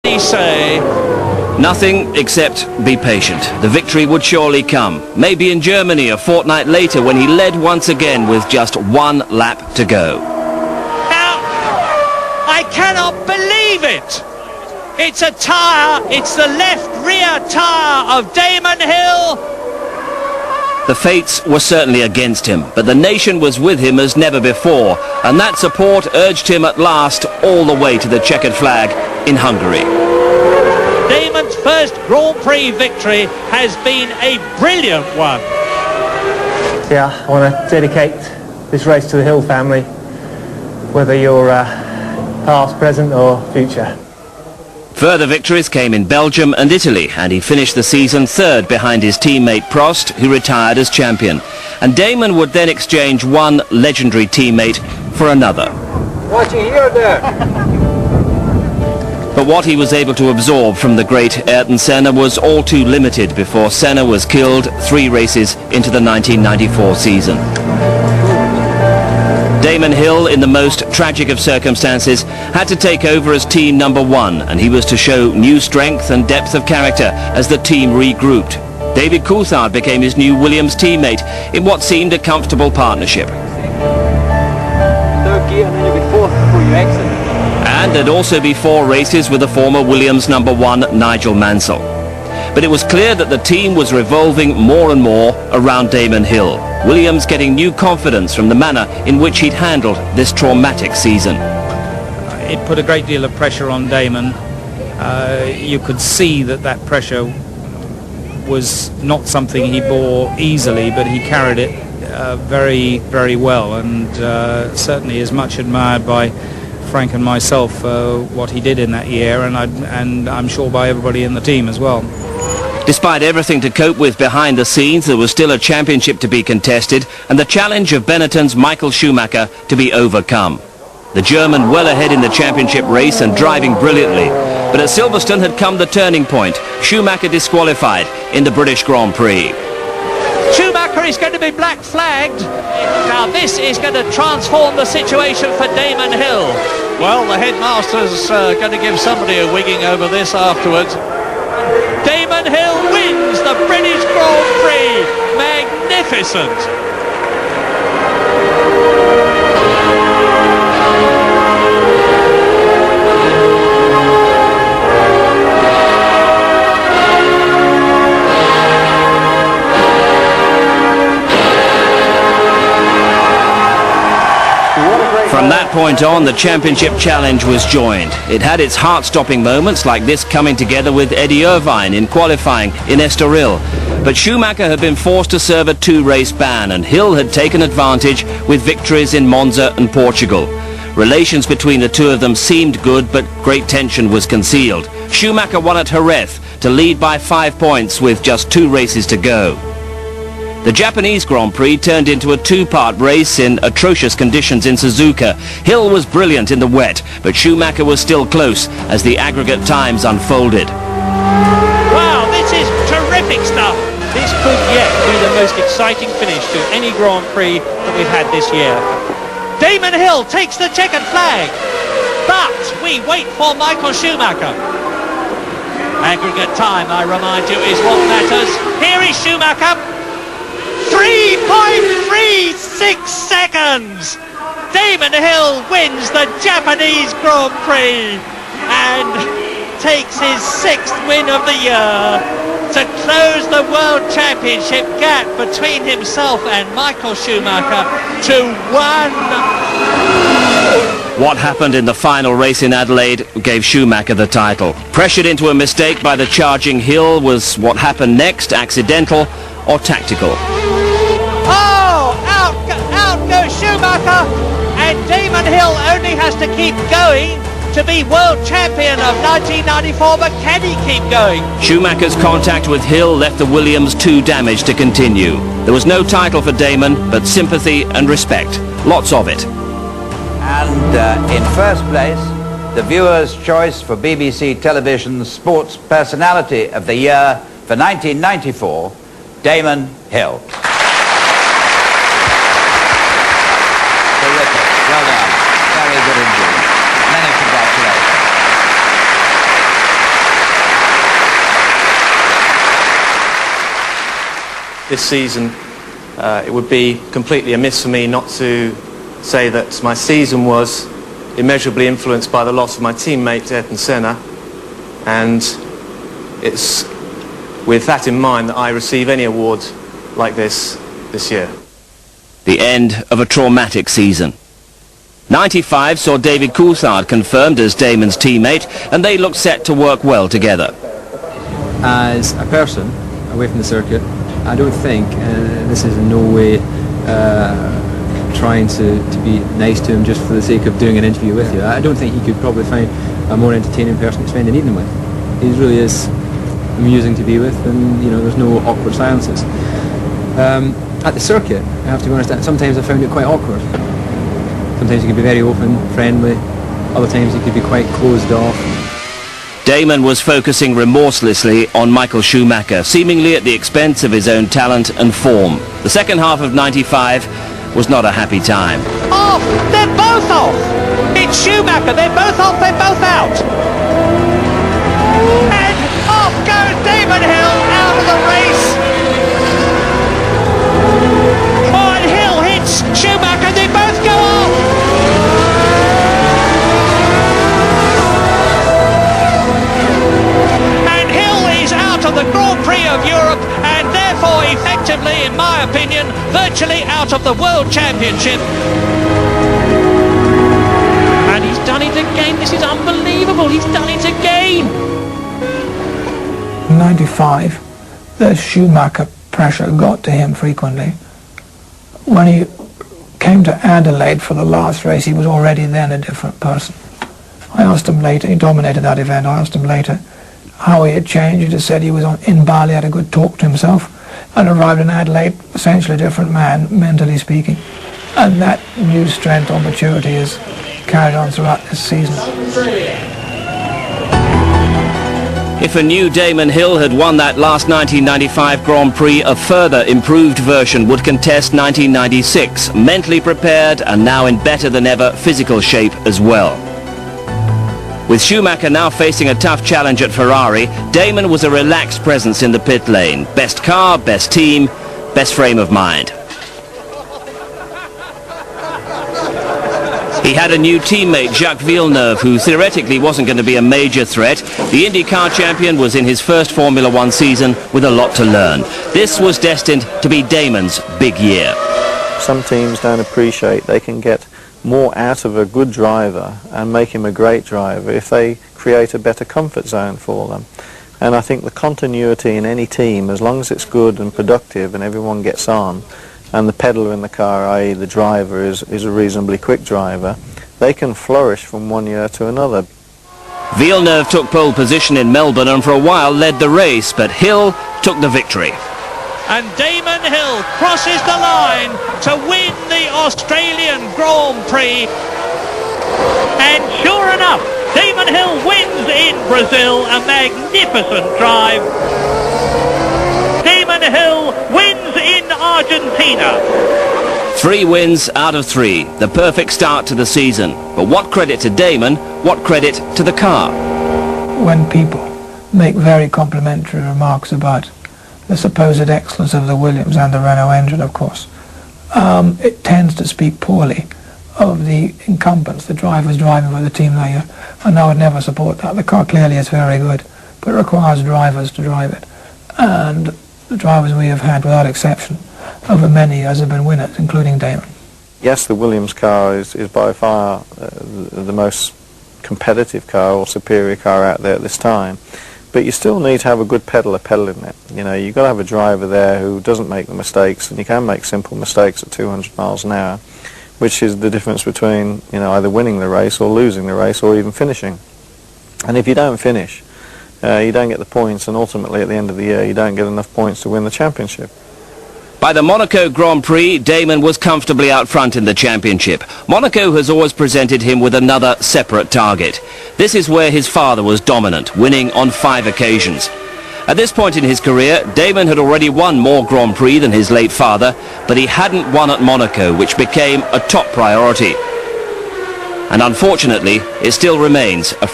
He say? Nothing except be patient. The victory would surely come. Maybe in Germany a fortnight later when he led once again with just one lap to go. Now, I cannot believe it. It's a tyre. It's the left rear tyre of Damon Hill. The fates were certainly against him, but the nation was with him as never before, and that support urged him at last all the way to the checkered flag in Hungary. Damon's first Grand Prix victory has been a brilliant one. Yeah, I want to dedicate this race to the Hill family, whether you're past, present or future. Further victories came in Belgium and Italy, and he finished the season third behind his teammate Prost, who retired as champion. And Damon would then exchange one legendary teammate for another. What you hear there? But what he was able to absorb from the great Ayrton Senna was all too limited before Senna was killed 3 races into the 1994 season. Damon Hill, in the most tragic of circumstances, had to take over as team number 1, and he was to show new strength and depth of character as the team regrouped. David Coulthard became his new Williams teammate in what seemed a comfortable partnership. Third gear and then you'll be fourth before you exit. And there'd also be 4 races with the former Williams number 1, Nigel Mansell. But it was clear that the team was revolving more and more around Damon Hill. Williams getting new confidence from the manner in which he'd handled this traumatic season. It put a great deal of pressure on Damon. You could see that pressure was not something he bore easily, but he carried it very, very well, and certainly is much admired by Frank and myself what he did in that year, and I'm sure by everybody in the team as well. Despite everything to cope with behind the scenes, there was still a championship to be contested and the challenge of Benetton's Michael Schumacher to be overcome. The German well ahead in the championship race and driving brilliantly. But at Silverstone had come the turning point. Schumacher disqualified in the British Grand Prix. Schumacher is going to be black flagged. Now this is going to transform the situation for Damon Hill. Well, the headmaster's going to give somebody a wigging over this afterwards. Damon Hill wins the British Grand Prix. Magnificent. From that point on, the championship challenge was joined. It had its heart-stopping moments like this coming together with Eddie Irvine in qualifying in Estoril. But Schumacher had been forced to serve a 2-race ban, and Hill had taken advantage with victories in Monza and Portugal. Relations between the two of them seemed good, but great tension was concealed. Schumacher won at Jerez to lead by 5 points with just 2 races to go. The Japanese Grand Prix turned into a 2-part race in atrocious conditions in Suzuka. Hill was brilliant in the wet, but Schumacher was still close as the aggregate times unfolded. Wow, this is terrific stuff. This could yet be the most exciting finish to any Grand Prix that we've had this year. Damon Hill takes the checkered flag, but we wait for Michael Schumacher. Aggregate time, I remind you, is what matters. Here is Schumacher. 3.36 seconds! Damon Hill wins the Japanese Grand Prix and takes his 6th win of the year to close the World Championship gap between himself and Michael Schumacher to 1. What happened in the final race in Adelaide gave Schumacher the title. Pressured into a mistake by the charging Hill, was what happened next accidental or tactical? Oh, out goes Schumacher, and Damon Hill only has to keep going to be world champion of 1994, but can he keep going? Schumacher's contact with Hill left the Williams too damaged to continue. There was no title for Damon, but sympathy and respect. Lots of it. And in first place, the viewer's choice for BBC Television's Sports Personality of the Year for 1994, Damon Hill. Terrific. Well done. Very good indeed. Many congratulations. this season, it would be completely amiss for me not to say that my season was immeasurably influenced by the loss of my teammate Ayrton Senna, and it's with that in mind that I receive any award like this year. The end of a traumatic season. 95 saw David Coulthard confirmed as Damon's teammate, and they looked set to work well together. As a person away from the circuit, I don't think this is in no way trying to be nice to him just for the sake of doing an interview with you. I don't think he could probably find a more entertaining person to spend an evening with. He really is amusing to be with, and you know, there's no awkward silences. At the circuit, I have to be honest, sometimes I found it quite awkward. Sometimes he could be very open, friendly, other times he could be quite closed off. Damon was focusing remorselessly on Michael Schumacher, seemingly at the expense of his own talent and form. The second half of 95 was not a happy time. Off! They're both off! It's Schumacher, they're both off, they're both out! And off goes Damon Hill out of the race! Oh, and Hill hits Schumacher, they both go off! And Hill is out of the Grand Prix of Europe, and therefore effectively, in my opinion, virtually out of the World Championship. And he's done it again. This is unbelievable. He's done it again. In 95, the Schumacher pressure got to him frequently. When he came to Adelaide for the last race, he was already then a different person. I asked him later, he dominated that event, I asked him later how he had changed. He just said he was in Bali, had a good talk to himself, and arrived in Adelaide essentially a different man, mentally speaking. And that new strength or maturity is carried on throughout this season. If a new Damon Hill had won that last 1995 Grand Prix, a further improved version would contest 1996, mentally prepared and now in better than ever physical shape as well. With Schumacher now facing a tough challenge at Ferrari, Damon was a relaxed presence in the pit lane. Best car, best team, best frame of mind. He had a new teammate, Jacques Villeneuve, who theoretically wasn't going to be a major threat. The IndyCar champion was in his first Formula One season with a lot to learn. This was destined to be Damon's big year. Some teams don't appreciate they can get more out of a good driver and make him a great driver if they create a better comfort zone for them. And I think the continuity in any team, as long as it's good and productive and everyone gets on, and the pedaler in the car, i.e. the driver, is a reasonably quick driver, they can flourish from one year to another. Villeneuve took pole position in Melbourne and for a while led the race, but Hill took the victory. And Damon Hill crosses the line to win the Australian Grand Prix. And sure enough, Damon Hill wins in Brazil, a magnificent drive. Damon Hill wins in Argentina. 3 wins out of 3, the perfect start to the season. But what credit to Damon, what credit to the car? When people make very complimentary remarks about the supposed excellence of the Williams and the Renault engine, of course, it tends to speak poorly of the incumbents, the drivers driving for the team that year. And I would never support that. The car clearly is very good, but it requires drivers to drive it. And the drivers we have had, without exception, over many years have been winners, including Damon. Yes, the Williams car is by far the most competitive car or superior car out there at this time. But you still need to have a good pedaler pedaling it. You know, you've got to have a driver there who doesn't make the mistakes, and you can make simple mistakes at 200 miles an hour, which is the difference between, you know, either winning the race or losing the race or even finishing. And if you don't finish, you don't get the points, and ultimately at the end of the year you don't get enough points to win the championship. By the Monaco Grand Prix, Damon was comfortably out front in the championship. Monaco has always presented him with another separate target. This is where his father was dominant, winning on 5 occasions. At this point in his career, Damon had already won more Grand Prix than his late father, but he hadn't won at Monaco, which became a top priority. And unfortunately, it still remains a